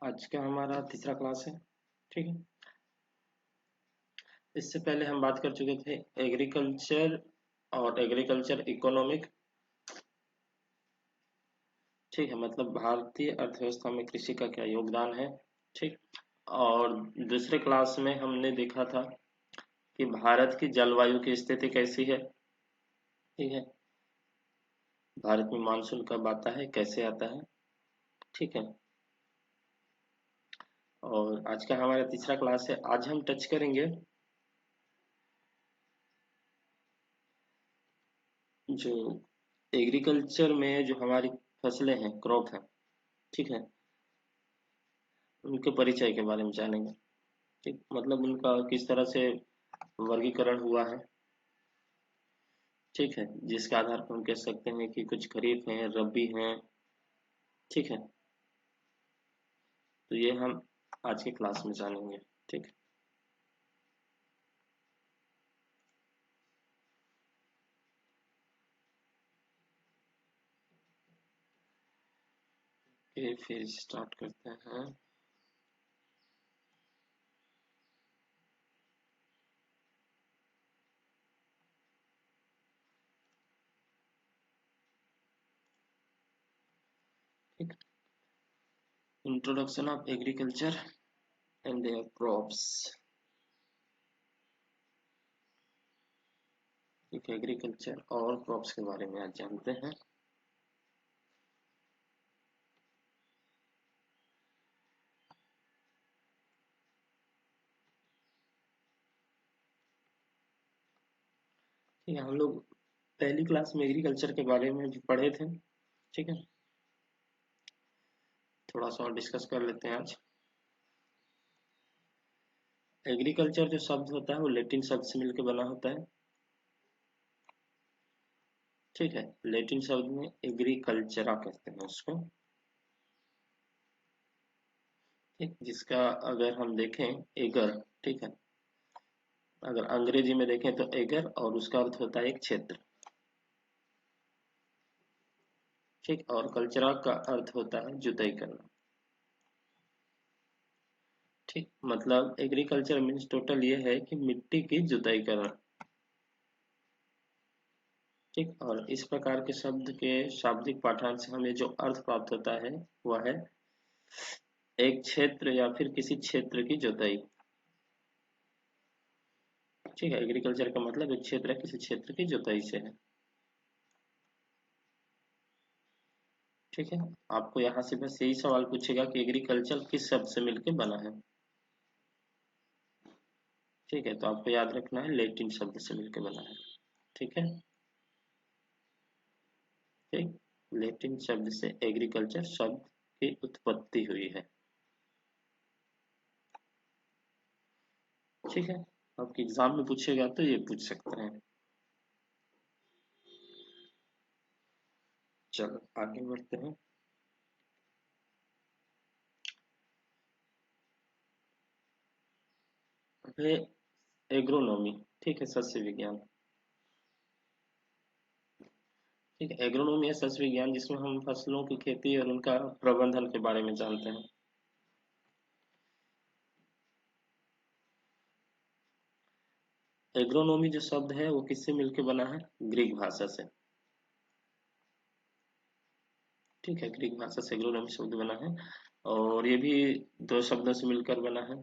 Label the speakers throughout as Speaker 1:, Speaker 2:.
Speaker 1: आज का हमारा तीसरा क्लास है। ठीक है। इससे पहले हम बात कर चुके थे एग्रीकल्चर और एग्रीकल्चर इकोनॉमिक। ठीक है, मतलब भारतीय अर्थव्यवस्था में कृषि का क्या योगदान है। ठीक। और दूसरे क्लास में हमने देखा था कि भारत की जलवायु की स्थिति कैसी है। ठीक है। भारत में मानसून कब आता है, कैसे आता है। ठीक है। और आज का हमारा तीसरा क्लास है। आज हम टच करेंगे जो एग्रीकल्चर में जो हमारी फसलें हैं, क्रॉप है। ठीक है। उनके परिचय के बारे में जानेंगे। ठीक, मतलब उनका किस तरह से वर्गीकरण हुआ है। ठीक है, जिसके आधार पर हम कह सकते हैं कि कुछ खरीफ हैं, रबी हैं। ठीक है। तो ये हम आज के क्लास में जानेंगे। ठीक है, फिर स्टार्ट करते हैं। ठीक। Introduction of agriculture and there crops. ठीक है, एग्रीकल्चर और क्रॉप्स के बारे में आज जानते हैं। ठीक है, हम लोग पहली क्लास में एग्रीकल्चर के बारे में भी पढ़े थे। ठीक है, थोड़ा सा और डिस्कस कर लेते हैं आज। एग्रीकल्चर जो शब्द होता है वो लैटिन शब्द से मिलकर बना होता है। ठीक है, लैटिन शब्द में एग्रीकल्चरा कहते हैं उसको। ठीक, जिसका अगर हम देखें एगर। ठीक है, अगर अंग्रेजी में देखें तो एगर और उसका अर्थ होता है एक क्षेत्र। ठीक, और कल्चरा का अर्थ होता है जुताई करना। ठीक, मतलब एग्रीकल्चर मीन्स टोटल ये है कि मिट्टी की जुताई करना। ठीक, और इस प्रकार के शब्द के शाब्दिक पाठांतर से हमें जो अर्थ प्राप्त होता है वह है एक क्षेत्र या फिर किसी क्षेत्र की जुताई। ठीक है, एग्रीकल्चर का मतलब एक क्षेत्र है, किसी क्षेत्र की जुताई से है। ठीक है, आपको यहाँ से बस यही सवाल पूछेगा कि एग्रीकल्चर किस शब्द से मिलकर बना है। ठीक है, तो आपको याद रखना है लैटिन शब्द से मिलकर बना है। ठीक है। ठीक, लैटिन शब्द से एग्रीकल्चर शब्द की उत्पत्ति हुई है। ठीक है, आपके एग्जाम में पूछेगा तो ये पूछ सकते हैं। चलो आगे बढ़ते हैं। अबे, एग्रोनॉमी। ठीक है, सस्य विज्ञान। ठीक है, एग्रोनॉमी है सस्य विज्ञान जिसमें हम फसलों की खेती और उनका प्रबंधन के बारे में जानते हैं। एग्रोनॉमी जो शब्द है वो किससे मिलकर बना है, ग्रीक भाषा से। ठीक है, ग्रीक भाषा से एग्रोनॉमी शब्द बना है। और ये भी दो शब्दों से मिलकर बना है।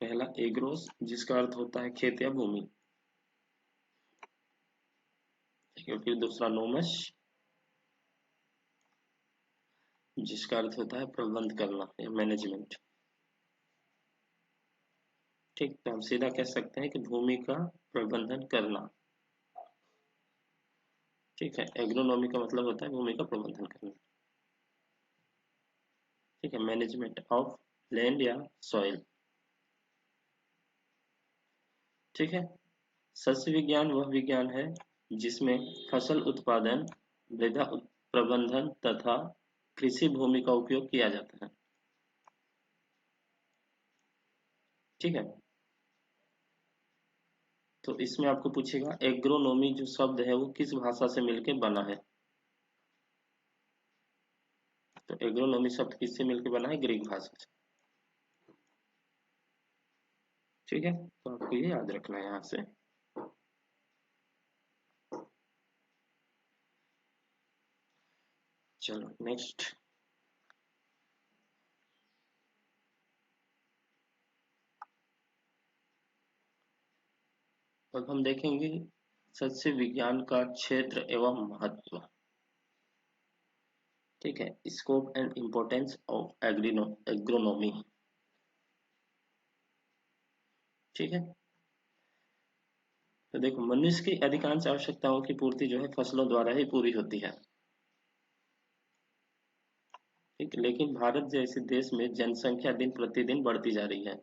Speaker 1: पहला एग्रोस जिसका अर्थ होता है खेत या भूमि। ठीक है, फिर दूसरा नोमस जिसका अर्थ होता है प्रबंध करना या मैनेजमेंट। ठीक, तो हम सीधा कह सकते हैं कि भूमि का प्रबंधन करना। ठीक है, एग्रोनॉमी का मतलब होता है भूमि का प्रबंधन करना। ठीक है, मैनेजमेंट ऑफ लैंड या सॉइल। ठीक है, सस्य विज्ञान वह विज्ञान है जिसमें फसल उत्पादन, मृदा प्रबंधन तथा कृषि भूमि का उपयोग किया जाता है। ठीक है, तो इसमें आपको पूछेगा एग्रोनॉमी जो शब्द है वो किस भाषा से मिलकर बना है। तो एग्रोनॉमी शब्द किससे मिलकर बना है? ग्रीक भाषा से। ठीक है, तो आपको ये याद रखना है यहाँ से। चलो नेक्स्ट। अब हम देखेंगे सस्य विज्ञान का क्षेत्र एवं महत्व। ठीक है, scope and importance of agronomy. ठीक है, तो देखो मनुष्य की अधिकांश आवश्यकताओं की पूर्ति जो है फसलों द्वारा ही पूरी होती है। ठीक, लेकिन भारत जैसे देश में जनसंख्या दिन प्रतिदिन बढ़ती जा रही है।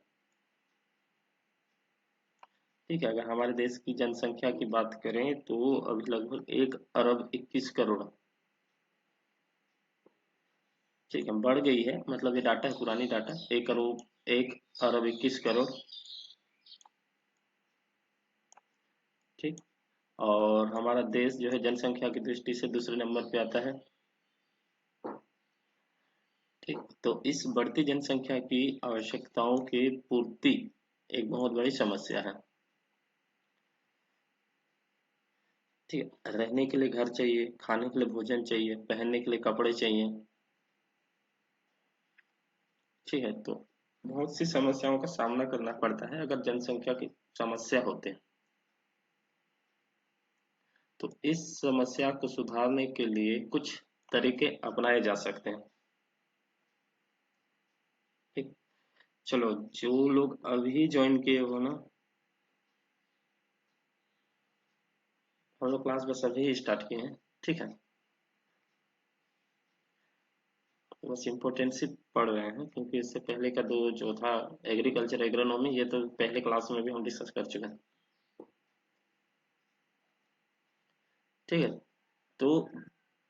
Speaker 1: ठीक है, अगर हमारे देश की जनसंख्या की बात करें तो अभी लगभग 1 अरब 21 करोड़। ठीक है, बढ़ गई है, मतलब ये डाटा है, पुरानी डाटा। 1 अरब 21 करोड़। ठीक, और हमारा देश जो है जनसंख्या की दृष्टि से दूसरे नंबर पे आता है। ठीक, तो इस बढ़ती जनसंख्या की आवश्यकताओं की पूर्ति एक बहुत बड़ी समस्या है। ठीक है, रहने के लिए घर चाहिए, खाने के लिए भोजन चाहिए, पहनने के लिए कपड़े चाहिए। ठीक है, तो बहुत सी समस्याओं का सामना करना पड़ता है अगर जनसंख्या की समस्या होते हैं। तो इस समस्या को सुधारने के लिए कुछ तरीके अपनाए जा सकते हैं। ठीक, चलो जो लोग अभी ज्वाइन किए हो ना, हम लोग क्लास बस अभी स्टार्ट किए हैं। ठीक है, तो बस इम्पोर्टेंट से पढ़ रहे हैं, क्योंकि इससे पहले का दो जो था एग्रीकल्चर एग्रोनॉमी, ये तो पहले क्लास में भी हम डिस्कस कर चुके हैं। ठीक है, तो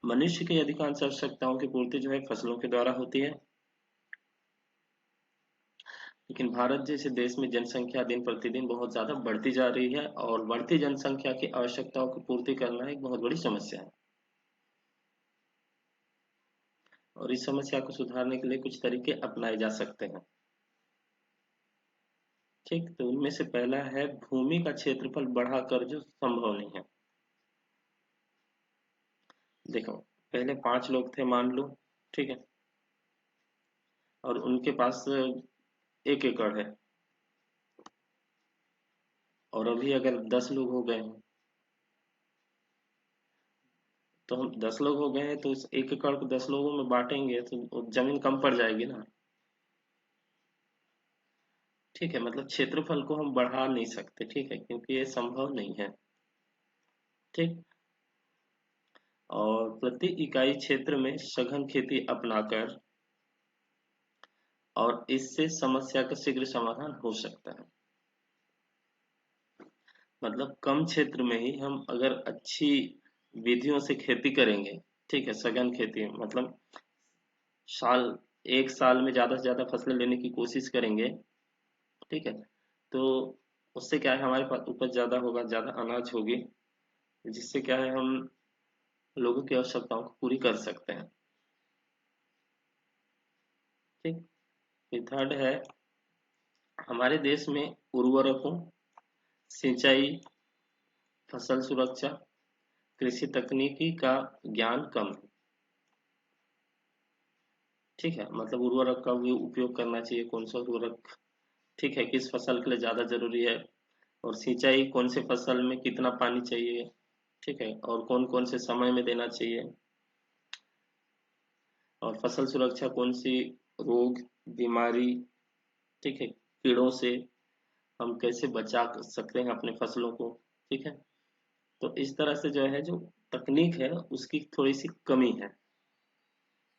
Speaker 1: मनुष्य की अधिकांश आवश्यकताओं की पूर्ति जो है फसलों के द्वारा होती है। लेकिन भारत जैसे देश में जनसंख्या दिन प्रतिदिन बहुत ज्यादा बढ़ती जा रही है, और बढ़ती जनसंख्या की आवश्यकताओं की पूर्ति करना एक बहुत बड़ी समस्या है। और इस समस्या को सुधारने के लिए कुछ तरीके अपनाए जा सकते हैं। ठीक, तो उनमें से पहला है भूमि का क्षेत्रफल बढ़ाकर जो संभव नहीं है। देखो, पहले 5 लोग थे मान लो। ठीक है, और उनके पास 1 एकड़ है, और अभी अगर 10 लोग हो गए हैं, तो हम 10 लोग हो गए हैं तो उस 1 एकड़ को 10 लोगों में बांटेंगे तो वो जमीन कम पड़ जाएगी ना। ठीक है, मतलब क्षेत्रफल को हम बढ़ा नहीं सकते। ठीक है, क्योंकि ये संभव नहीं है। ठीक, और प्रति इकाई क्षेत्र में सघन खेती अपनाकर, और इससे समस्या का शीघ्र समाधान हो सकता है। मतलब कम क्षेत्र में ही हम अगर अच्छी विधियों से खेती करेंगे। ठीक है, सघन खेती मतलब साल एक साल में ज्यादा से ज्यादा फसलें लेने की कोशिश करेंगे। ठीक है, तो उससे क्या है, हमारे पास उपज ज्यादा होगा, ज्यादा अनाज होगी, जिससे क्या है हम लोगों की आवश्यकताओं को पूरी कर सकते हैं। ठीक, फिर थर्ड है हमारे देश में उर्वरकों, सिंचाई, फसल सुरक्षा, कृषि तकनीकी का ज्ञान कम है। ठीक है, मतलब उर्वरक का भी उपयोग करना चाहिए, कौन सा उर्वरक ठीक है किस फसल के लिए ज्यादा जरूरी है, और सिंचाई कौन से फसल में कितना पानी चाहिए। ठीक है, और कौन कौन से समय में देना चाहिए, और फसल सुरक्षा कौन सी रोग, बीमारी, ठीक है, कीड़ों से हम कैसे बचा सकते हैं अपने फसलों को। ठीक है, तो इस तरह से जो है जो तकनीक है उसकी थोड़ी सी कमी है।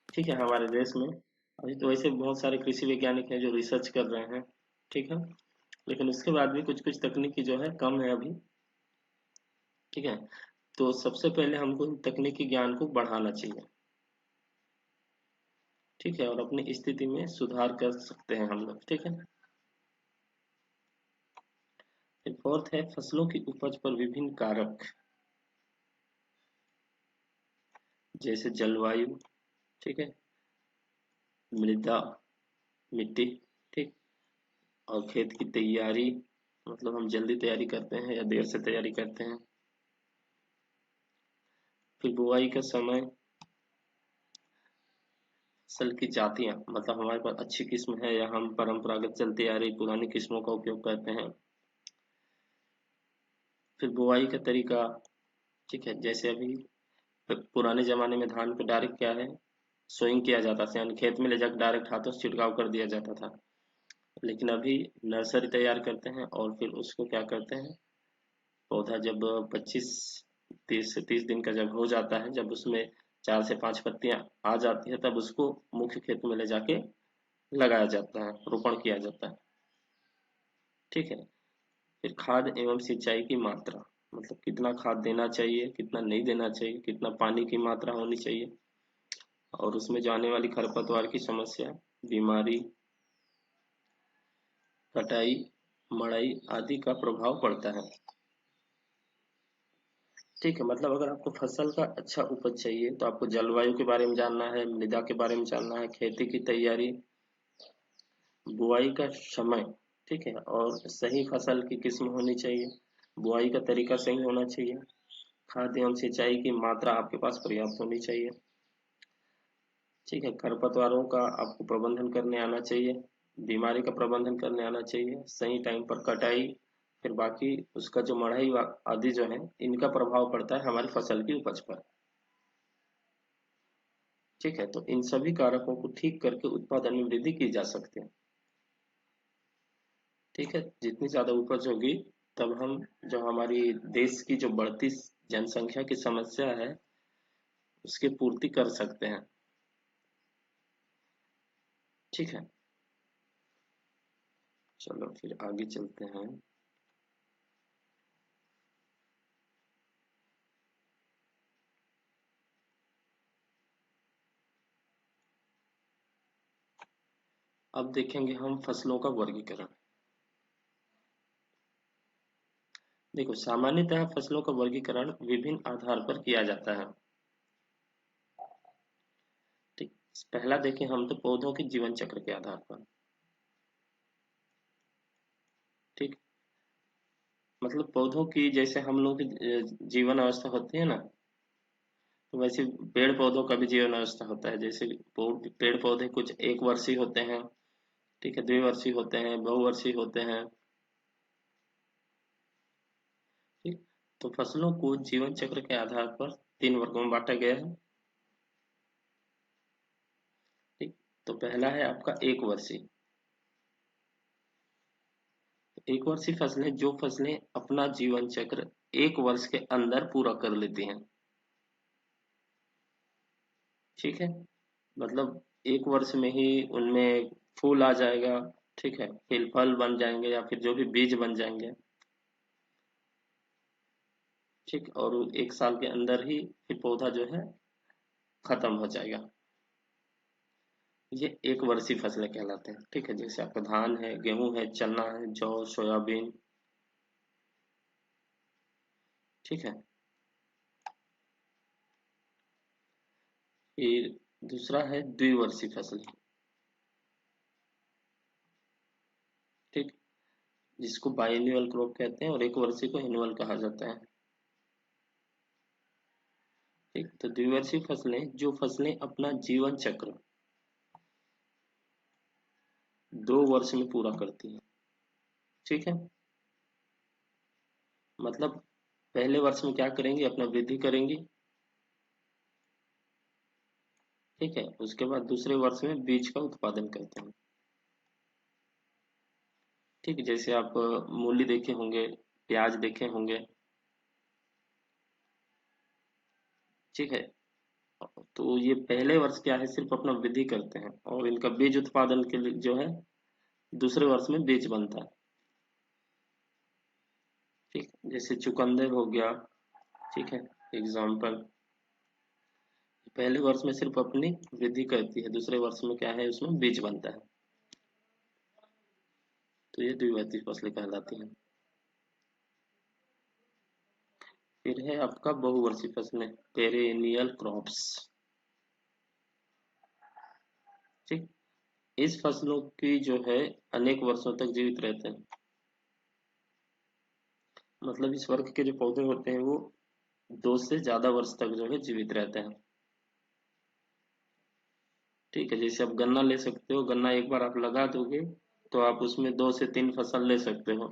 Speaker 1: ठीक है, हमारे देश में अभी तो वैसे बहुत सारे कृषि वैज्ञानिक हैं जो रिसर्च कर रहे हैं। ठीक है, लेकिन उसके बाद भी कुछ कुछ तकनीकी जो है कम है अभी। ठीक है, तो सबसे पहले हमको इन तकनीकी ज्ञान को बढ़ाना चाहिए। ठीक है, और अपनी स्थिति में सुधार कर सकते हैं हम लोग। ठीक है, फिर फोर्थ है फसलों की उपज पर विभिन्न कारक, जैसे जलवायु, ठीक है, मृदा, मिट्टी, ठीक। और खेत की तैयारी, मतलब हम जल्दी तैयारी करते हैं या देर से तैयारी करते हैं। फिर बुआई का समय, फसल की जातियां, मतलब हमारे पास अच्छी किस्म है या हम परंपरागत चलती आ रही पुरानी किस्मों का उपयोग करते हैं। फिर बुआई का तरीका, ठीक है, जैसे अभी पुराने जमाने में धान पे डायरेक्ट क्या है, सोइंग किया जाता था, यानी खेत में ले जाकर डायरेक्ट हाथों से छिड़काव कर दिया जाता था। लेकिन अभी नर्सरी तैयार करते हैं और फिर उसको क्या करते हैं, पौधा जब 25 30 दिन का जब हो जाता है, जब उसमें 4 से 5 पत्तियां आ जाती है, तब उसको मुख्य खेत में ले जाके लगाया जाता है, रोपण किया जाता है, ठीक है। फिर खाद एवं सिंचाई की मात्रा, मतलब कितना खाद देना चाहिए, कितना नहीं देना चाहिए, कितना पानी की मात्रा होनी चाहिए, और उसमें जो आने वाली खरपतवार की समस्या, बीमारी, कटाई, मड़ाई आदि का प्रभाव पड़ता है, ठीक है। मतलब अगर आपको फसल का अच्छा उपज चाहिए तो आपको जलवायु के बारे में जानना है, मृदा के बारे में जानना है, खेती की तैयारी, बुआई का समय, ठीक है, और सही फसल की किस्म होनी चाहिए, बुआई का तरीका सही होना चाहिए, खाद एवं सिंचाई की मात्रा आपके पास पर्याप्त होनी चाहिए, ठीक है। खरपतवारों का आपको प्रबंधन करने आना चाहिए, बीमारी का प्रबंधन करने आना चाहिए, सही टाइम पर कटाई, फिर बाकी उसका जो मढ़ाई आदि जो है, इनका प्रभाव पड़ता है हमारी फसल की उपज पर, ठीक है। तो इन सभी कारकों को ठीक करके उत्पादन में वृद्धि की जा सकती है, ठीक है। जितनी ज्यादा उपज होगी, तब हम जो हमारी देश की जो बढ़ती जनसंख्या की समस्या है, उसकी पूर्ति कर सकते हैं, ठीक है। चलो फिर आगे चलते हैं। अब देखेंगे हम फसलों का वर्गीकरण। देखो, सामान्यतः फसलों का वर्गीकरण विभिन्न आधार पर किया जाता है, ठीक। पहला देखें हम तो पौधों के जीवन चक्र के आधार पर, ठीक। मतलब पौधों की जैसे हम लोग की जीवन अवस्था होती है ना, तो वैसे पेड़ पौधों का भी जीवन अवस्था होता है। जैसे पेड़ पौधे कुछ एक वर्षीय होते हैं, ठीक है, द्विवर्षीय होते हैं, बहुवर्षीय होते हैं, ठीक। तो फसलों को जीवन चक्र के आधार पर 3 वर्गों में बांटा गया है, ठीक। तो पहला है आपका एक वर्षीय। एक वर्षीय फसलें, जो फसलें अपना जीवन चक्र 1 वर्ष के अंदर पूरा कर लेती हैं, ठीक है। मतलब 1 वर्ष में ही उनमें फूल आ जाएगा, ठीक है, फिर फल बन जाएंगे या फिर जो भी बीज बन जाएंगे, ठीक। और 1 साल के अंदर ही फिर पौधा जो है खत्म हो जाएगा। ये एक वर्षीय फसलें कहलाते हैं, ठीक है। जैसे आपका धान है, गेहूं है, चना है, जौ, सोयाबीन, ठीक है। फिर दूसरा है द्विवर्षीय फसल, ठीक, जिसको बाइएन्युअल क्रॉप कहते हैं, और एक वर्षीय को एनुअल कहा जाता है, ठीक। तो द्विवर्षीय फसलें, जो फसलें अपना जीवन चक्र 2 वर्ष में पूरा करती हैं, ठीक है। मतलब पहले वर्ष में क्या करेंगी, अपना वृद्धि करेंगी, ठीक है। उसके बाद दूसरे वर्ष में बीज का उत्पादन करते हैं, ठीक। जैसे आप मूली देखे होंगे, प्याज देखे होंगे, ठीक है। तो ये पहले वर्ष क्या है, सिर्फ अपना वृद्धि करते हैं, और इनका बीज उत्पादन के लिए जो है दूसरे वर्ष में बीज बनता है, ठीक। जैसे चुकंदर हो गया, ठीक है, एग्जाम्पल। पहले वर्ष में सिर्फ अपनी वृद्धि करती है, दूसरे वर्ष में क्या है, उसमें बीज बनता है। तो ये द्विवर्षीय फसलें कहलाती हैं। फिर है आपका बहुवर्षीय फसलें, पेरेनियल क्रॉप्स, ठीक। इस फसलों की जो है अनेक वर्षों तक जीवित रहते हैं। मतलब इस वर्ग के जो पौधे होते हैं वो 2 से ज्यादा वर्ष तक जो है जीवित रहते हैं। ठीक है, जैसे आप गन्ना ले सकते हो, गन्ना एक बार आप लगा दोगे तो आप उसमें 2 से 3 फसल ले सकते हो।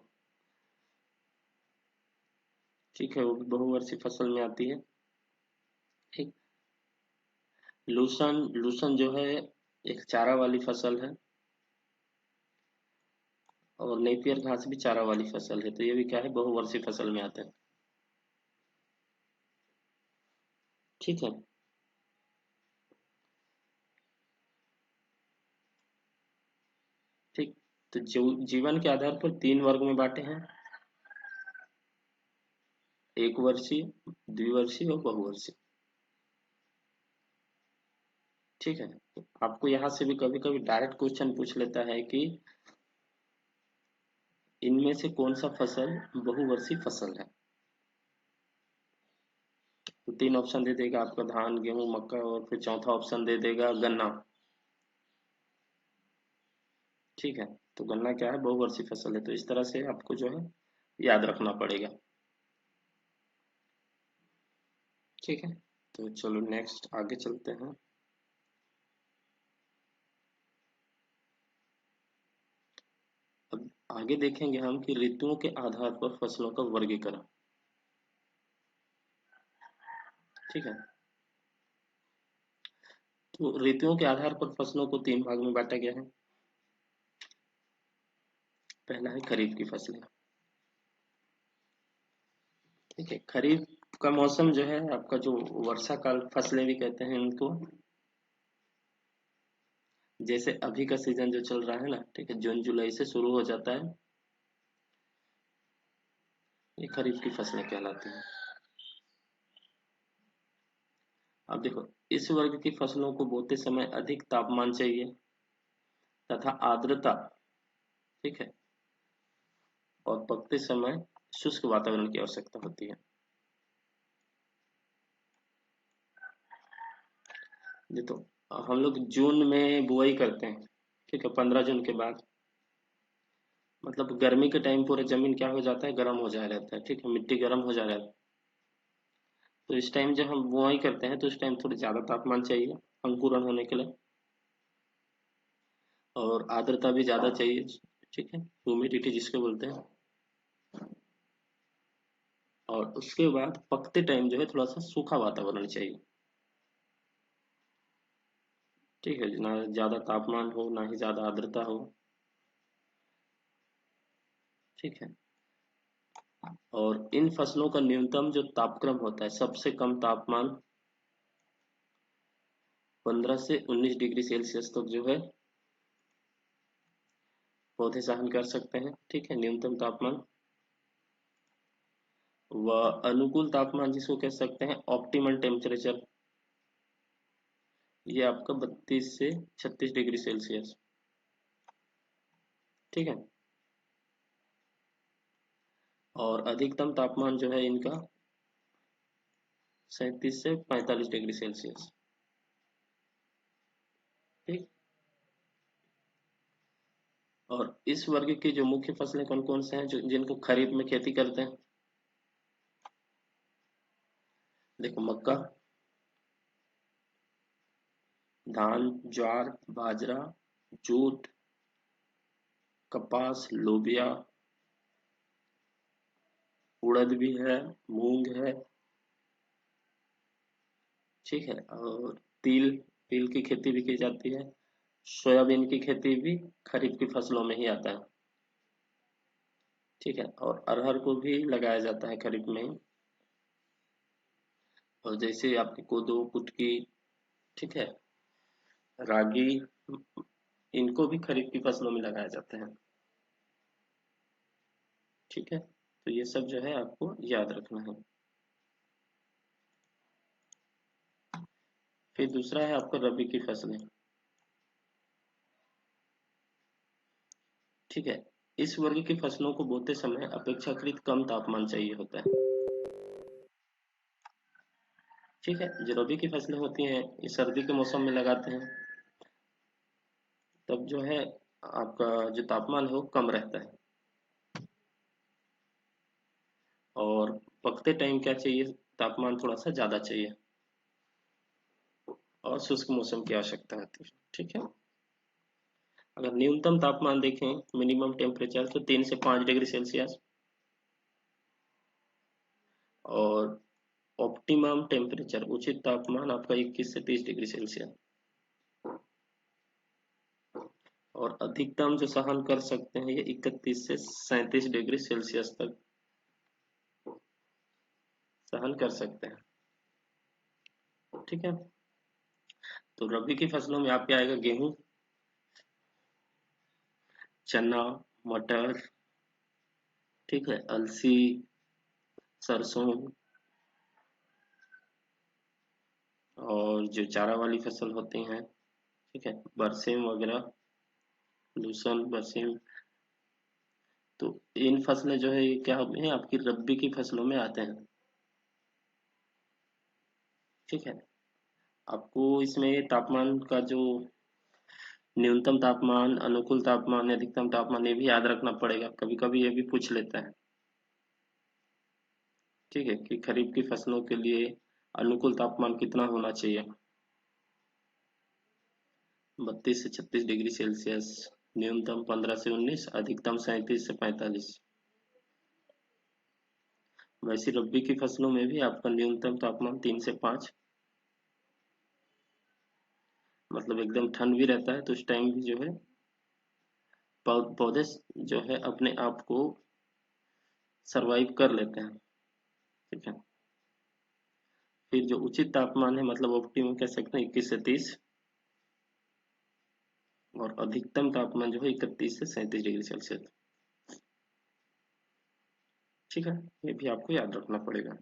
Speaker 1: ठीक है, वो भी बहुवर्षीय फसल में आती है। ठीक। लूसन, लूसन जो है एक चारा वाली फसल है, और नेपियर घास भी चारा वाली फसल है, तो ये भी क्या है, बहुवर्षीय फसल में आते हैं। ठीक है। ठीक। तो जीवन के आधार पर 3 वर्ग में बांटे हैं, एक वर्षीय, द्विवर्षीय और बहुवर्षीय। ठीक है, तो आपको यहाँ से भी कभी कभी डायरेक्ट क्वेश्चन पूछ लेता है कि इनमें से कौन सा फसल बहुवर्षीय फसल है। तो 3 ऑप्शन दे देगा आपका, धान, गेहूं, मक्का, और फिर चौथा ऑप्शन दे देगा गन्ना। ठीक है, तो गन्ना क्या है, बहुवर्षीय फसल है, तो इस तरह से आपको जो है याद रखना पड़ेगा। ठीक है, तो चलो नेक्स्ट आगे चलते हैं। अब आगे देखेंगे हम कि ऋतुओं के आधार पर फसलों का वर्गीकरण। ठीक है, तो ऋतुओं के आधार पर फसलों को 3 भाग में बांटा गया है। पहला है खरीफ की फसलें। ठीक है, खरीफ का मौसम जो है आपका, जो वर्षा काल फसलें भी कहते हैं इनको, जैसे अभी का सीजन जो चल रहा है ना, ठीक है, जून जुलाई से शुरू हो जाता है, ये खरीफ की फसलें कहलाती हैं। अब देखो, इस वर्ग की फसलों को बोते समय अधिक तापमान चाहिए तथा आर्द्रता, ठीक है, और पकते समय शुष्क वातावरण की आवश्यकता होती है। देखो, हम लोग जून में बुआई करते हैं, ठीक है, 15 जून के बाद, मतलब गर्मी के टाइम पूरा जमीन क्या हो जाता है, गर्म हो जाया रहता है, ठीक है, मिट्टी गर्म हो जा रहा है। तो इस टाइम जब हम बुआई करते हैं तो इस टाइम थोड़ी ज्यादा तापमान चाहिए अंकुरण होने के लिए, और आर्द्रता भी ज्यादा चाहिए। ठीक है, ह्यूमिडिटी जिसको बोलते हैं। और उसके बाद पकते टाइम जो है थोड़ा सा सूखा वातावरण चाहिए। ठीक है, ना ज्यादा तापमान हो ना ही ज्यादा आर्द्रता हो। ठीक है, और इन फसलों का न्यूनतम जो तापक्रम होता है, सबसे कम तापमान 15 से 19 डिग्री सेल्सियस तक जो है पौधे सहन कर सकते हैं। ठीक है, न्यूनतम तापमान। व अनुकूल तापमान जिसको कह सकते हैं ऑप्टिमल टेम्परेचर, ये आपका 32 से 36 डिग्री सेल्सियस। ठीक है, और अधिकतम तापमान जो है इनका 37 से 45 डिग्री सेल्सियस। ठीक। और इस वर्ग की जो मुख्य फसलें कौन कौन से हैं जो जिनको खरीफ में खेती करते हैं। देखो, मक्का, धान, ज्वार, बाजरा, जूट, कपास, लोबिया, उड़द भी है, मूंग है। ठीक है, और तिल, तिल की खेती भी की जाती है। सोयाबीन की खेती भी खरीफ की फसलों में ही आता है। ठीक है, और अरहर को भी लगाया जाता है खरीफ में ही। और जैसे आपकी कोदो, कुटकी, ठीक है, रागी, इनको भी खरीफ की फसलों में लगाया जाता है। ठीक है, तो ये सब जो है आपको याद रखना है। फिर दूसरा है आपका रबी की फसलें। ठीक है, इस वर्ग की फसलों को बोते समय अपेक्षाकृत कम तापमान चाहिए होता है। ठीक है, जो रबी की फसलें होती हैं ये सर्दी के मौसम में लगाते हैं। तब जो है आपका जो तापमान है वो कम रहता है। और पकते टाइम क्या चाहिए, तापमान थोड़ा सा ज्यादा चाहिए और शुष्क मौसम की आवश्यकता होती है। ठीक है। अगर न्यूनतम तापमान देखें, मिनिमम टेम्परेचर, तो 3 से 5 डिग्री सेल्सियस, और ऑप्टिमम टेम्परेचर उचित तापमान आपका 21 से 30 डिग्री सेल्सियस। और अधिकतम जो सहन कर सकते हैं ये 31 से 37 डिग्री सेल्सियस तक सहन कर सकते हैं। ठीक है। तो रबी की फसलों में आपके आएगा गेहूं, चना, मटर, ठीक है, अलसी, सरसों, और जो चारा वाली फसल होती हैं, ठीक है, बरसीम वगैरह, लूसन, बरसीम। तो इन फसलें जो है ये क्या होती हैं, आपकी रबी की फसलों में आते हैं। ठीक है। आपको इसमें तापमान का जो न्यूनतम तापमान, अनुकूल तापमान, अधिकतम तापमान, ये भी याद रखना पड़ेगा, कभी कभी ये भी पूछ लेता है। ठीक है, कि खरीफ की फसलों के लिए अनुकूल तापमान कितना होना चाहिए। 32 से 36 डिग्री सेल्सियस, न्यूनतम 15 से 19, अधिकतम 37 से 45। वैसे रबी की फसलों में भी आपका न्यूनतम तापमान 3 से 5, मतलब एकदम ठंड भी रहता है तो उस टाइम भी जो है पौधे जो है अपने आप को सरवाइव कर लेते हैं। ठीक है। फिर जो उचित तापमान है, मतलब ऑप्टिमम कह सकते हैं 21 से 30, और अधिकतम तापमान जो है 31 से 37 डिग्री सेल्सियस। ठीक है, ये भी आपको याद रखना पड़ेगा।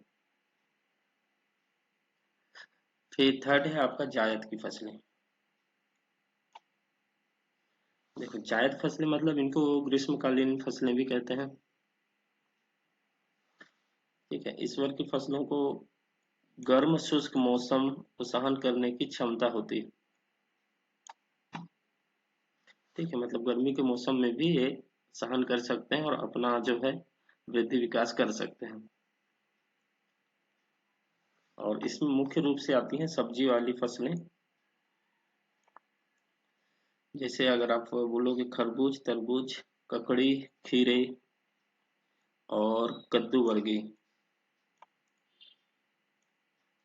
Speaker 1: फिर थर्ड है आपका जायद की फसलें। देखो, जायद फसलें मतलब इनको ग्रीष्मकालीन फसलें भी कहते हैं। ठीक है, इस वर्ग की फसलों को गर्म शुष्क मौसम को सहन करने की क्षमता होती है। ठीक है, मतलब गर्मी के मौसम में भी ये सहन कर सकते हैं और अपना जो है वृद्धि विकास कर सकते हैं। और इसमें मुख्य रूप से आती हैं सब्जी वाली फसलें। जैसे अगर आप बोलोगे खरबूज, तरबूज, ककड़ी, खीरे और कद्दू वर्गीय।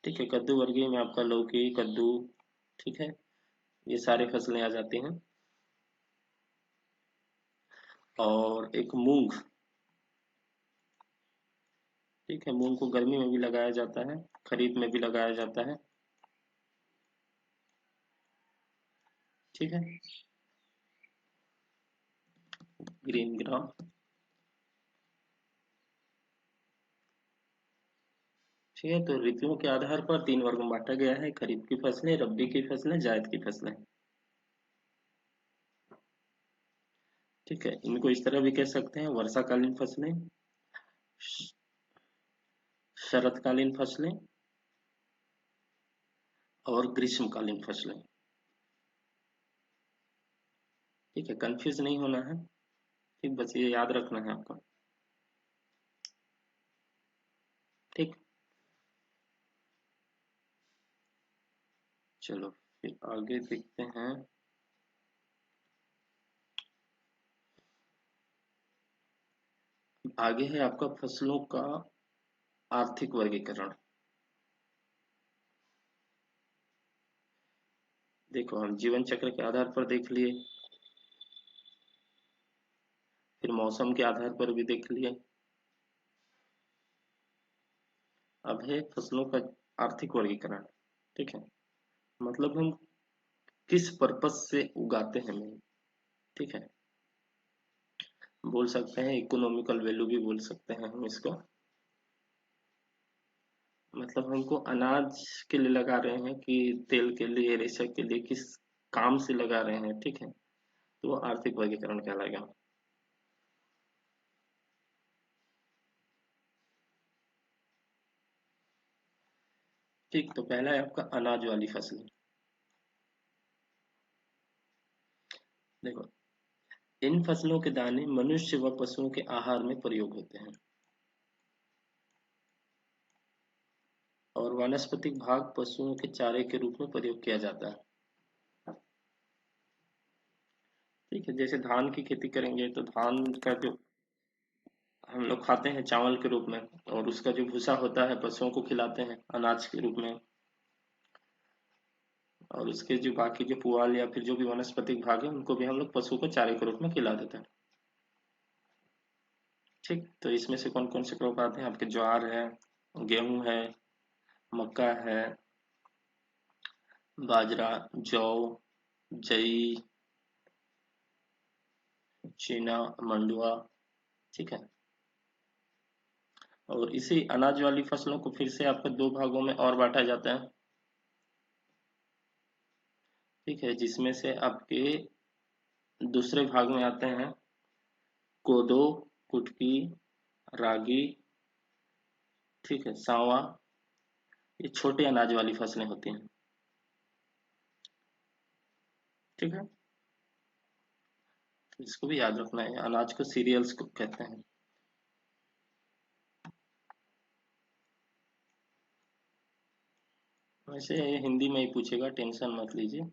Speaker 1: ठीक है, कद्दू वर्गीय में आपका लौकी, कद्दू, ठीक है, ये सारी फसलें आ जाती हैं। और एक मूंग। ठीक है, मूंग को गर्मी में भी लगाया जाता है, खरीफ में भी लगाया जाता है। ठीक है, ग्रीन ग्राम। ठीक है, तो ऋतुओं के आधार पर 3 वर्ग में बांटा गया है: खरीफ की फसलें, रबी की फसलें, जायद की फसलें। ठीक है, इनको इस तरह भी कह सकते हैं: वर्षाकालीन फसलें, श- शरतकालीन फसलें, और ग्रीष्मकालीन फसलें। ठीक है, कंफ्यूज नहीं होना है। ठीक, बस ये याद रखना है आपको। ठीक। चलो, फिर आगे देखते हैं। आगे है आपका फसलों का आर्थिक वर्गीकरण। देखो, हम जीवन चक्र के आधार पर देख लिए, फिर मौसम के आधार पर भी देख लिए, अब है फसलों का आर्थिक वर्गीकरण। ठीक है, मतलब हम किस पर्पस से उगाते हैं मैं। ठीक है, बोल सकते हैं इकोनॉमिकल वैल्यू भी बोल सकते हैं हम इसको। मतलब हमको अनाज के लिए लगा रहे हैं कि तेल के लिए, रेशा के लिए, किस काम से लगा रहे हैं। ठीक है, तो वो आर्थिक वर्गीकरण कहलाएगा। ठीक, तो पहला है आपका अनाज वाली फसल। देखो, इन फसलों के दाने मनुष्य व पशुओं के आहार में प्रयोग होते हैं और वानस्पतिक भाग पशुओं के चारे के रूप में प्रयोग किया जाता है। ठीक है, जैसे धान की खेती करेंगे तो धान का जो हम लोग खाते हैं चावल के रूप में, और उसका जो भूसा होता है पशुओं को खिलाते हैं अनाज के रूप में, और उसके जो बाकी जो पुआल या फिर जो भी वनस्पतिक भाग है उनको भी हम लोग पशुओं को चारे के रूप में खिला देते हैं। ठीक, तो इसमें से कौन कौन से क्रॉप आते हैं आपके? ज्वार है, गेहूं है, मक्का है, बाजरा, जौ, जई, चीना, मंडुआ। ठीक है, और इसी अनाज वाली फसलों को फिर से आपको दो भागों में और बांटा जाता है। ठीक है, जिसमें से आपके दूसरे भाग में आते हैं कोदो, कुटकी, रागी, ठीक है, सांवा। ये छोटे अनाज वाली फसलें होती हैं। ठीक है, तो इसको भी याद रखना है, अनाज को सीरियल्स को कहते हैं। वैसे ये हिंदी में ही पूछेगा, टेंशन मत लीजिए।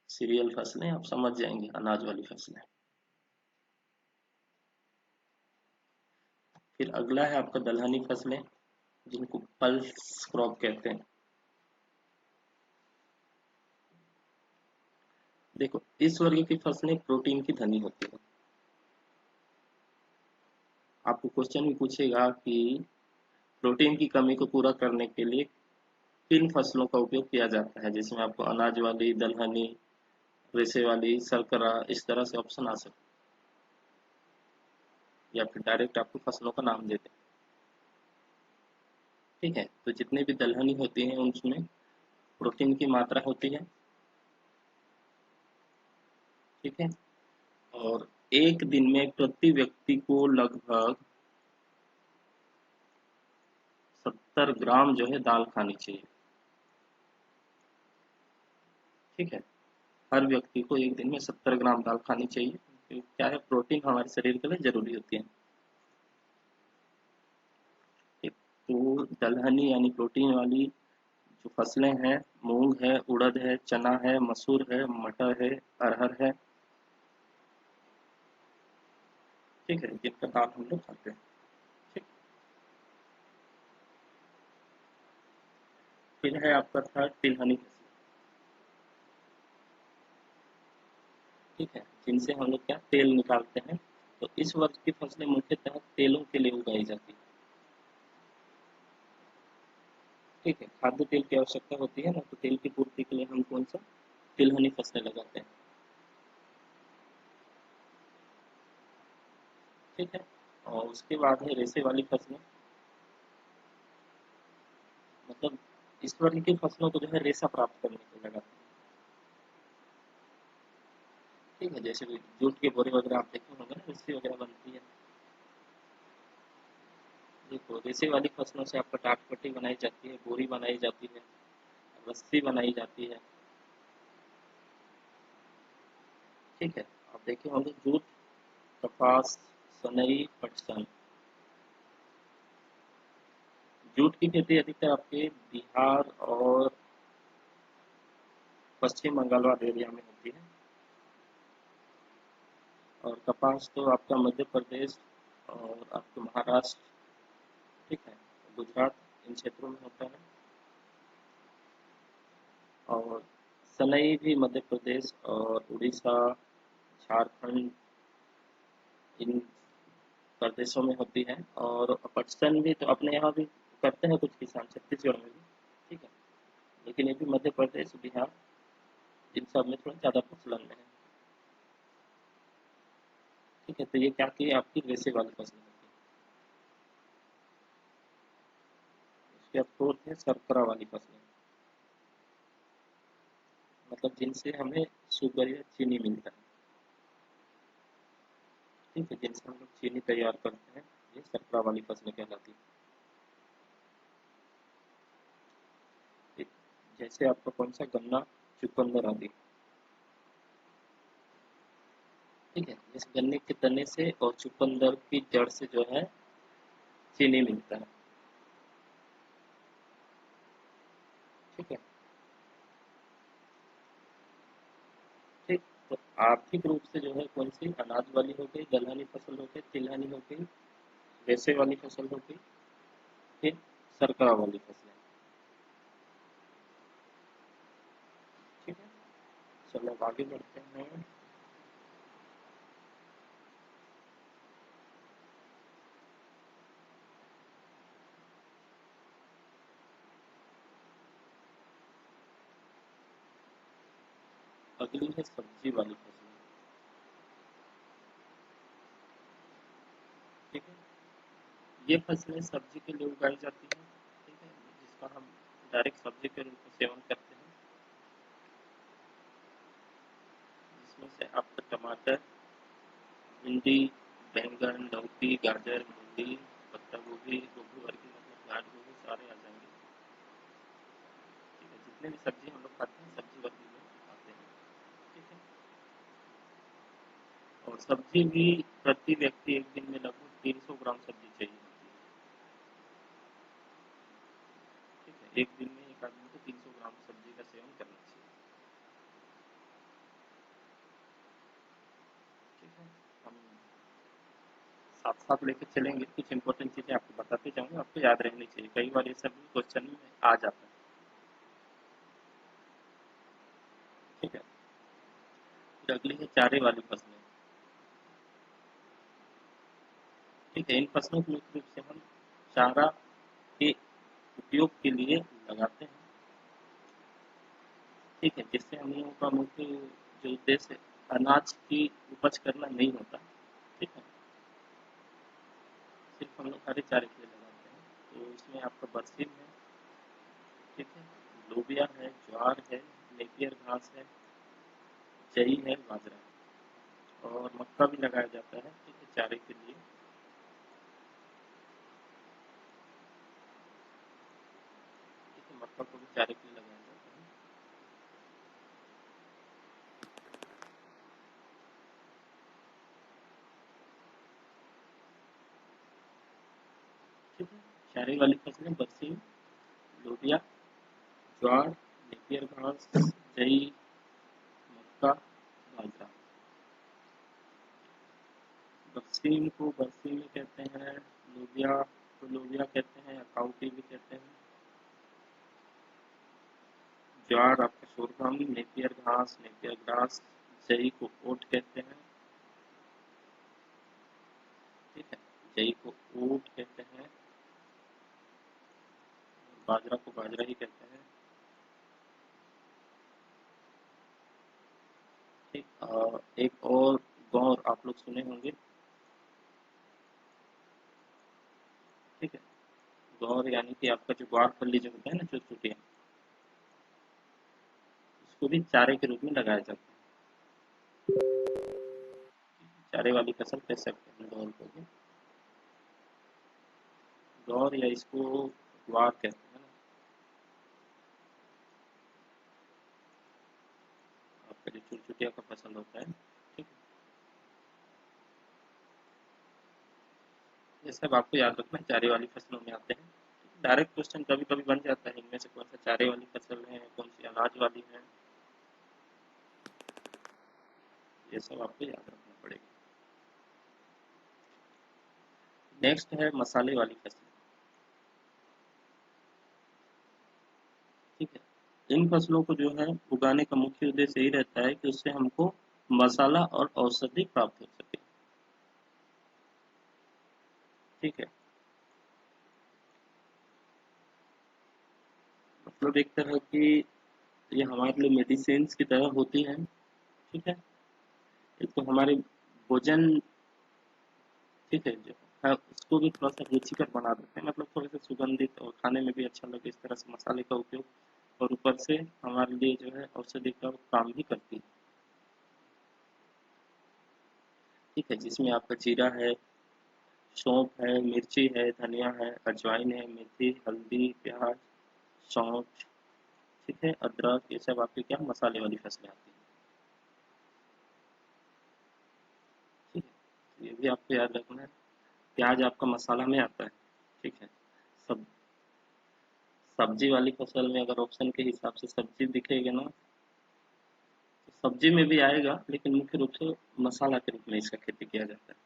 Speaker 1: सीरियल फसलें आप समझ जाएंगे, अनाज वाली फसलें। फिर अगला है आपका दलहनी फसलें, जिनको पल्स क्रॉप कहते हैं। देखो, इस वर्ग की फसलें प्रोटीन की धनी होती है। आपको क्वेश्चन भी पूछेगा कि प्रोटीन की कमी को पूरा करने के लिए किन फसलों का उपयोग किया जाता है, जिसमें आपको अनाज वाली, दलहनी, रेशे वाली, शर्करा, इस तरह से ऑप्शन आ सकते हैं, या फिर डायरेक्ट आपको फसलों का नाम दे दें। ठीक है, तो जितने भी दलहनी होती हैं उनमें प्रोटीन की मात्रा होती है। ठीक है, और एक दिन में प्रति व्यक्ति को लगभग 70 ग्राम जो है दाल खानी चाहिए। ठीक है, हर व्यक्ति को एक दिन में 70 ग्राम दाल खानी चाहिए, क्योंकि क्या है, प्रोटीन हमारे शरीर के लिए जरूरी होती है। ठीक, तो दलहनी यानी प्रोटीन वाली जो फसलें हैं, मूंग है, उड़द है, चना है, मसूर है, मटर है, अरहर है। ठीक है, जिनका दाल हम लोग खाते हैं। ठीक, फिर है आपका थर्ड तिलहनी फसल। ठीक है, जिनसे हम लोग क्या तेल निकालते हैं। तो इस वर्ग की फसलें मुख्यतः तेलों के लिए उगाई जाती है। ठीक है, खाद्य तेल की आवश्यकता होती है ना, तो तेल की पूर्ति के लिए हम कौन सा तिलहनी फसलें लगाते हैं। ठीक है, और उसके बाद है रेशे वाली फसलें। मतलब इस वर्ग की फसलों को जो है रेशा प्राप्त करने के लिए लगाते हैं। ठीक है, जैसे कि जूट के बोरे वगैरह आप देखे होंगे ना, रस्सी वगैरह बनती है। देखो, रेशे वाली फसलों से आपका टाट पट्टी बनाई जाती है, बोरी बनाई जाती है, रस्सी बनाई जाती है। ठीक है, आप देखे होंगे जूट, कपास, सनई, पटसन। जूट की खेती अधिकतर आपके बिहार और पश्चिम बंगाल वाले एरिया में होती है, और कपास तो आपका मध्य प्रदेश और आपके महाराष्ट्र, ठीक है, गुजरात, इन क्षेत्रों में होता है। और सनई भी मध्य प्रदेश और उड़ीसा, झारखंड, इन प्रदेशों में होती है। और पटसन भी तो अपने यहाँ भी करते हैं कुछ किसान, छत्तीसगढ़ में भी। ठीक है, लेकिन ये भी मध्य प्रदेश, बिहार, इन सब में थोड़ा ज़्यादा प्रचलन में है। ठीक है, तो ये क्या की आपकी रेशे वाली फसल होती है। उसके बाद फोर्थ है शर्करा वाली फसलें, मतलब जिनसे हमें शुगर या चीनी मिलता है। ठीक है, जिनसे हम लोग चीनी तैयार करते हैं, ये शर्करा वाली फसलें कहलाती है। ठीक, जैसे आपका कौन सा गन्ना, चुकंदर आदि। ठीक है। इस गन्ने के तने से और चुकंदर की जड़ से जो है चीनी मिलता है। ठीक है। ठीक। तो आर्थिक रूप से जो है कौन सी अनाज वाली हो गई, दलहनी फसल हो गई, तिलहनी हो गई, रेशे वाली फसल हो गई, फिर शर्करा वाली फसलें। ठीक है। चलो अब आगे बढ़ते हैं। अगली है सब्जी वाली फसलें। ठीक है। ये फसलें सब्जी के लिए उगाई जाती हैं। ठीक है। जिसका हम डायरेक्ट सब्जी के रूप में सेवन करते हैं। जिसमें से आपका टमाटर, भिंडी, बैंगन, लौकी, गाजर, मूली, पत्ता गोभी, गोभी वर्गीय मतलब गांठ गोभी सारे आ जाएंगे। ठीक है। जितने भी सब्जी हम लोग खाते हैं सब्जी वर्गीय में आते हैं। ठीक है। और सब्जी भी प्रति व्यक्ति एक दिन में लगभग 300 ग्राम सब्जी चाहिए होती है। ठीक है। एक दिन में एक आदमी को 300 ग्राम सब्जी का सेवन करना चाहिए। ठीक है। हम साथ साथ लेके चलेंगे, कुछ इंपॉर्टेंट चीज़ें आपको बताते जाऊंगा, आपको याद रहनी चाहिए, कई बार ये सब क्वेश्चन में आ जाता है। ठीक है। फिर अगली है चारे वाली फसलें। ठीक है। इन फसलों को मुख्य रूप से हम चारा के उपयोग के लिए लगाते हैं। ठीक है। जिससे हम लोगों का मुख्य जो उद्देश्य है अनाज की उपज करना नहीं होता। ठीक है। सिर्फ हम लोग हरे चारे के लिए लगाते हैं। तो इसमें आपका बरसीम है। ठीक है। लोबिया है, ज्वार है, नेपियर घास है, जई है, बाजरा है और मक्का भी लगाया जाता है। ठीक है। चारे के लिए। ठीक है। मक्का को भी चारे के लिए लगाया जाता है। ठीक है। चारे वाली फसलें बरसीम, लोबिया, ज्वार, नेपियर घास, जई, मक्का, बाजरा। बरसीम को बरसीम भी कहते हैं, लोबिया को लोबिया कहते हैं, अकाउटी भी कहते हैं, ज्वार आपका शोरगम, नेपियर घास, नेपियर ग्रास, जई को ओट कहते हैं। ठीक है। जई को ओट कहते हैं, बाजरा को बाजरा ही कहते हैं। ठीक। एक और गौर आप लोग सुने होंगे। ठीक है। गौर यानी कि आपका जो ग्वार फली जो होता है ना, छोटी छोटी, उसको भी चारे के रूप में लगाया जाता है। चारे वाली फसल कह सकते हैं गौर को भी। गौर या इसको ग्वार कहते हैं ना। आपका जो चुटचुटिया का फसल होता है। ठीक है। ये सब आपको याद रखना है, चारे वाली फसलों में आते हैं। डायरेक्ट क्वेश्चन कभी कभी बन जाता है, इनमें से कौन सा चारे वाली फसल है, कौन सी अनाज वाली है, ये सब आपको याद रखना पड़ेगा। नेक्स्ट है मसाले वाली फसल। ठीक है। इन फसलों को जो है उगाने का मुख्य उद्देश्य यही रहता है कि उससे हमको मसाला और औषधि प्राप्त हो सके। ठीक है। मतलब एक तरह की ये हमारे लिए मेडिसिन की तरह होती है। ठीक है। एक तो हमारे भोजन, ठीक है, जो है उसको भी थोड़ा सा रुचिकर बना देते हैं, मतलब थोड़े से सुगंधित और खाने में भी अच्छा लगे, इस तरह से मसाले का उपयोग। और ऊपर से हमारे लिए जो है औषधि का काम भी करती है। ठीक है। जिसमें आपका जीरा है, सौंफ है, मिर्ची है, धनिया है, अजवाइन है, मेथी, हल्दी, प्याज, सौंफ। ठीक है। अदरक, ये सब आपके क्या मसाले वाली फसलें आती हैं। ये भी आपको याद रखना है। प्याज आपका मसाला में आता है, ठीक है। सब सब्जी वाली फसल में अगर ऑप्शन के हिसाब से सब्जी दिखेगा ना, तो सब्जी में भी आएगा, लेकिन मुख्य रूप से मसाला के रूप में इसका खेती किया जाता है,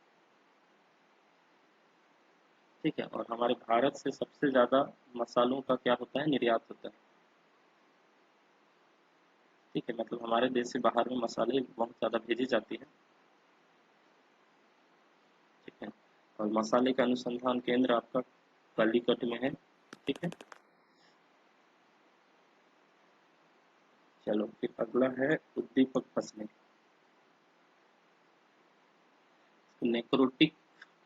Speaker 1: ठीक है। और हमारे भारत से सबसे ज़्यादा मसालों का क्या होता है, निर्यात होता है, ठीक है। मतलब हमारे देश से बाहर में मसाले बहुत ज़्यादा भेजी जाती है, ठीक है। और मसाले का अनुसंधान केंद्र आपका कालीकट में है, ठीक है। चलो फिर अगला है उद्दीपक फसलें, नेक्रोटिक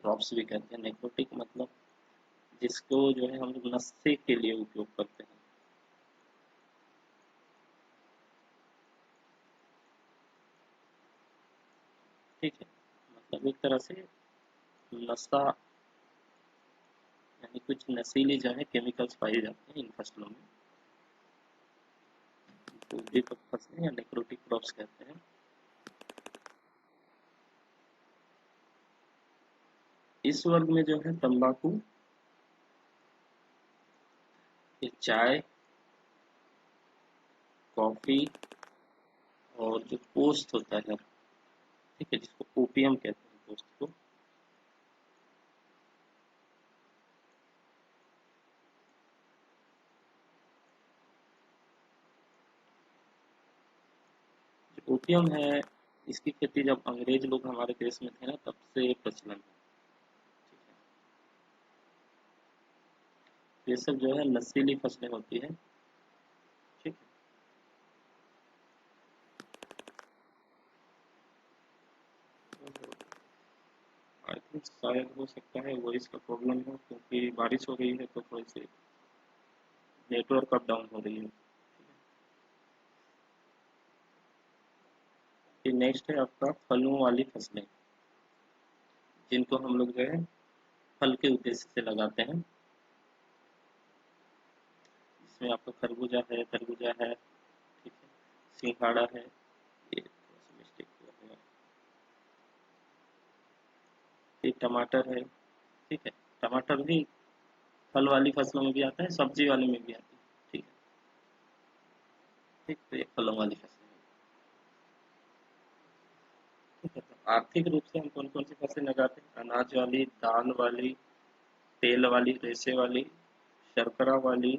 Speaker 1: क्रॉप्स भी कहते हैं। नेक्रोटिक मतलब जिसको जो है हम लोग नस्से के लिए उपयोग करते हैं, ठीक है। मतलब एक तरह से नशा, यानी कुछ नशीली जो है केमिकल्स पाए जाते हैं इन फसलों में, तो उद्दीपक फसलें या नेक्रोटिक क्रॉप्स कहते हैं। इस वर्ग में जो है तंबाकू, ये चाय, कॉफी और जो पोस्त होता है, ठीक है, जिसको ओपियम कहते हैं, पोस्त को, जो ओपियम है, इसकी खेती जब अंग्रेज लोग हमारे देश में थे ना, तब से प्रचलन है, ठीक है। ये सब जो है नशीली फसलें होती है, ठीक है। आई थिंक शायद हो सकता है वॉइस का प्रॉब्लम हो, क्योंकि बारिश हो रही है तो थोड़ी सी नेटवर्क अप डाउन हो रही है। फिर नेक्स्ट है आपका फलों वाली फसलें, जिनको हम लोग जो है फल के उद्देश्य से लगाते हैं। इसमें आपका खरबूजा है, तरबूजा है, ठीक है, सिंघाड़ा है, ये थोड़ा सा मिस्टेक हुआ है, फिर टमाटर है, ठीक है। टमाटर भी फल वाली फसलों में भी आता है, सब्जी वाले में भी आती है, ठीक है। ठीक, तो ये फलों वाली फसलें हैं, ठीक है। तो आर्थिक रूप से हम कौन कौन सी फसलें लगाते हैं, अनाज वाली, दाल वाली, तेल वाली, रेशे वाली, शर्करा वाली,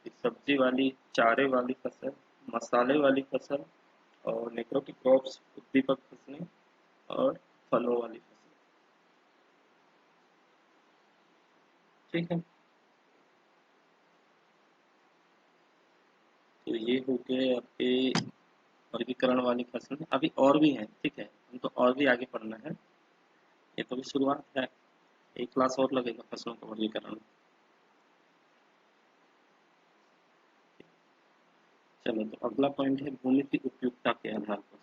Speaker 1: फिर सब्जी वाली, चारे वाली फसल, मसाले वाली फसल, और नेक्रोटिक क्रॉप्स उद्दीपक फसलें, और फलों वाली फसलें, ठीक है। तो ये हो गए आपके वर्गीकरण वाली फसलें। अभी और भी हैं, ठीक है, हमको और भी आगे पढ़ना है, ये तो भी शुरुआत है, एक क्लास और लगेगा फसलों का वर्गीकरण। चलो, तो अगला पॉइंट है भूमि की उपयुक्तता के आधार पर,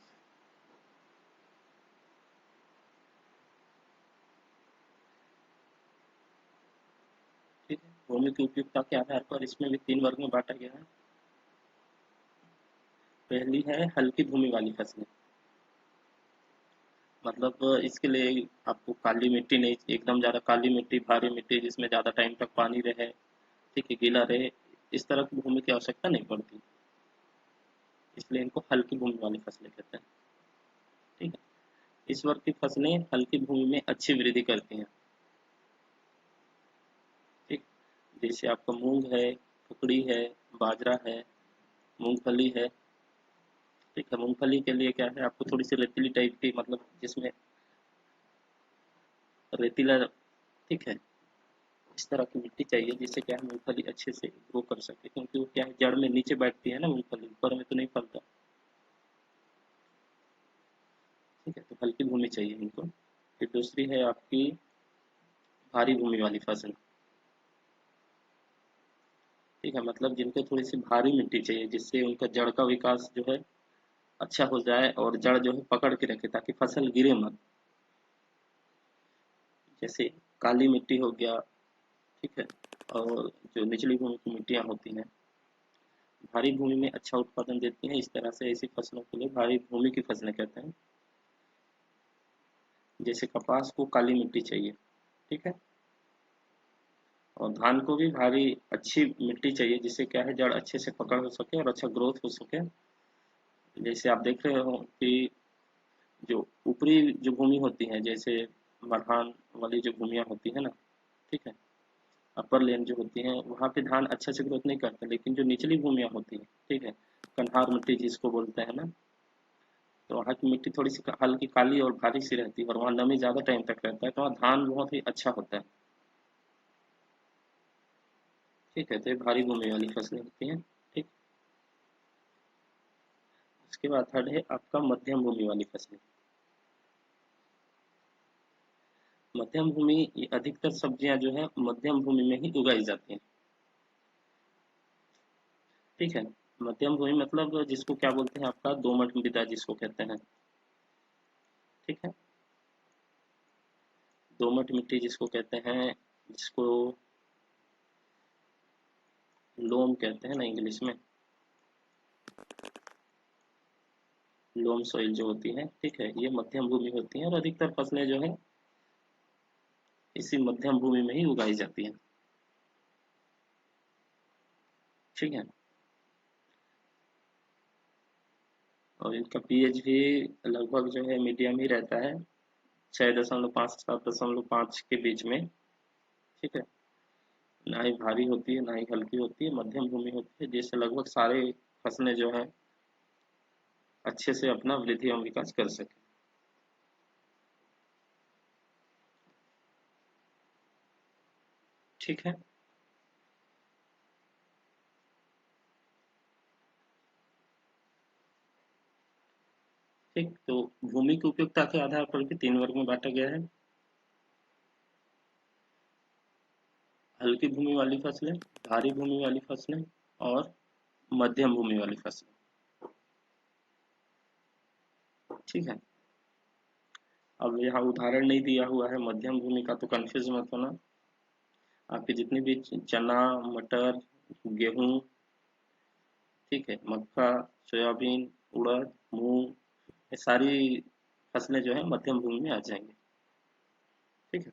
Speaker 1: ठीक है। भूमि की उपयुक्तता के आधार पर इसमें भी 3 वर्ग में बांटा गया है। पहली है हल्की भूमि वाली फसलें, मतलब इसके लिए आपको काली मिट्टी नहीं, एकदम ज़्यादा काली मिट्टी, भारी मिट्टी जिसमें ज़्यादा टाइम तक पानी रहे, ठीक है, गीला रहे, इस तरह की भूमि की आवश्यकता नहीं पड़ती, इसलिए इनको हल्की भूमि वाली फसलें कहते हैं, ठीक है। इस वर्ग की फसलें हल्की भूमि में अच्छी वृद्धि करती हैं, ठीक। जैसे आपका मूंग है, फुकड़ी है, बाजरा है, मूंगफली है, ठीक है। मूंगफली के लिए क्या है, आपको थोड़ी सी रेतीली टाइप की, मतलब जिसमें रेतीला, ठीक है, इस तरह की मिट्टी चाहिए जिससे क्या है मूंगफली अच्छे से ग्रो कर सके, क्योंकि वो क्या है जड़ में नीचे बैठती है ना मूंगफली, ऊपर में तो नहीं फलता, ठीक है। तो हल्की भूमि चाहिए इनको। फिर दूसरी है आपकी भारी भूमि वाली फसल, ठीक है, मतलब जिनको थोड़ी सी भारी मिट्टी चाहिए जिससे उनका जड़ का विकास जो है अच्छा हो जाए, और जड़ जो है पकड़ के रखे ताकि फसल गिरे मत, जैसे काली मिट्टी हो गया, ठीक है। और जो निचली भूमि की मिट्टियाँ होती हैं, भारी भूमि में अच्छा उत्पादन देती हैं, इस तरह से ऐसी फसलों के लिए भारी भूमि की फसलें कहते हैं। जैसे कपास को काली मिट्टी चाहिए, ठीक है। और धान को भी भारी अच्छी मिट्टी चाहिए, जिससे क्या है जड़ अच्छे से पकड़ हो सके और अच्छा ग्रोथ हो सके। जैसे आप देख रहे हो कि जो ऊपरी जो भूमि होती है, जैसे मरहान वाली जो भूमियाँ होती है ना, ठीक है, अपर लेन जो होती है वहाँ पे धान अच्छे से ग्रोथ नहीं करते, लेकिन जो निचली भूमियाँ होती है, ठीक है, कन्हार मिट्टी जिसको बोलते हैं ना, तो वहाँ की मिट्टी थोड़ी सी हल्की काली और भारी सी रहती है और वहाँ नमी ज़्यादा टाइम तक रहता है, तो वहाँ धान बहुत ही अच्छा होता है, ठीक है। तो ये भारी भूमि वाली फसलें होती हैं, ठीक। उसके बाद थर्ड है आपका मध्यम भूमि वाली फसलें। मध्यम भूमि, ये अधिकतर सब्जियां जो है मध्यम भूमि में ही उगाई जाती हैं, ठीक है। मध्यम भूमि मतलब जिसको क्या बोलते हैं, आपका दोमट मृदा जिसको कहते हैं, ठीक है। दोमट मिट्टी जिसको कहते हैं, जिसको लोम कहते हैं ना इंग्लिश में, लोम सॉइल जो होती है, ठीक है, ये मध्यम भूमि होती है और अधिकतर फसलें जो है इसी मध्यम भूमि में ही उगाई जाती हैं, ठीक है। और इनका पीएच भी लगभग जो है मीडियम ही रहता है, 6.5 7.5 के बीच में, ठीक है। ना ही भारी होती है ना ही हल्की होती है, मध्यम भूमि होती है, जिससे लगभग सारे फसलें जो है अच्छे से अपना वृद्धि एवं विकास कर सके, ठीक है। ठीक, तो भूमि की उपयोगिता के आधार पर भी 3 वर्ग में बांटा गया है। हल्की भूमि वाली फसलें, भारी भूमि वाली फसलें और मध्यम भूमि वाली फसलें, ठीक है। अब यहाँ उदाहरण नहीं दिया हुआ है मध्यम भूमि का, तो कंफ्यूज मत होना। आपके जितने भी चना, मटर, गेहूं, ठीक है, मक्का, सोयाबीन, उड़द, मूंग, ये सारी फसलें जो है मध्यम भूमि में आ जाएंगी, ठीक है।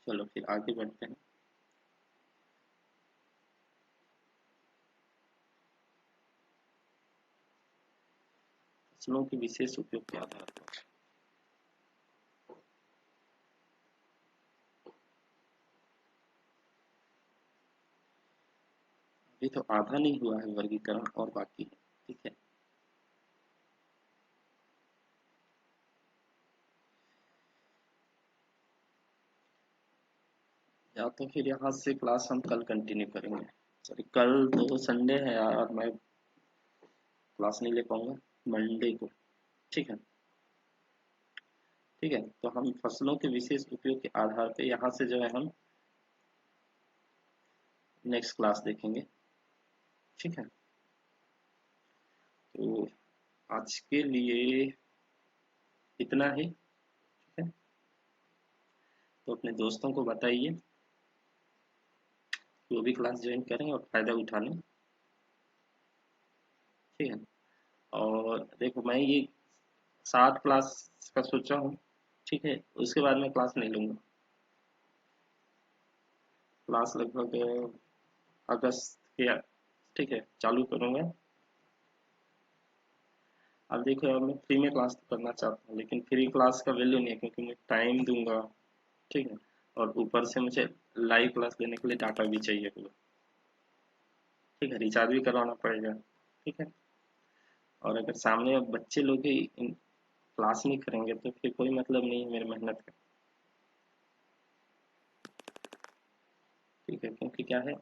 Speaker 1: चलो फिर आगे बढ़ते हैं। फसलों के विशेष उपयोग के आधार पर, अभी तो आधा नहीं हुआ है वर्गीकरण और बाकी है, ठीक है। या तो फिर यहाँ से क्लास हम कल कंटिन्यू करेंगे। सॉरी, कल तो संडे है यार, मैं क्लास नहीं ले पाऊंगा, मंडे को, ठीक है। ठीक है, तो हम फसलों के विशेष उपयोग के आधार पे यहाँ से जो है हम नेक्स्ट क्लास देखेंगे, ठीक है। तो आज के लिए इतना ही, ठीक है। तो अपने दोस्तों को बताइए कि वो भी क्लास ज्वाइन करें और फायदा उठा लें, ठीक है। और देखो मैं ये 7 क्लास का सोचा हूँ, ठीक है, उसके बाद मैं क्लास नहीं लूंगा। क्लास लगभग अगस्त के, ठीक है, चालू करूंगा। अब देखो यार, मैं फ्री में क्लास तो करना चाहता हूँ, लेकिन फ्री क्लास का वैल्यू नहीं है, क्योंकि मैं टाइम दूंगा, ठीक है। और ऊपर से मुझे लाइव क्लास लेने के लिए डाटा भी चाहिए होगा, ठीक है, रिचार्ज भी करवाना पड़ेगा, ठीक है। और अगर सामने बच्चे लोग ही क्लास नहीं करेंगे तो फिर कोई मतलब नहीं है मेरी मेहनत का, ठीक है। क्योंकि क्या है,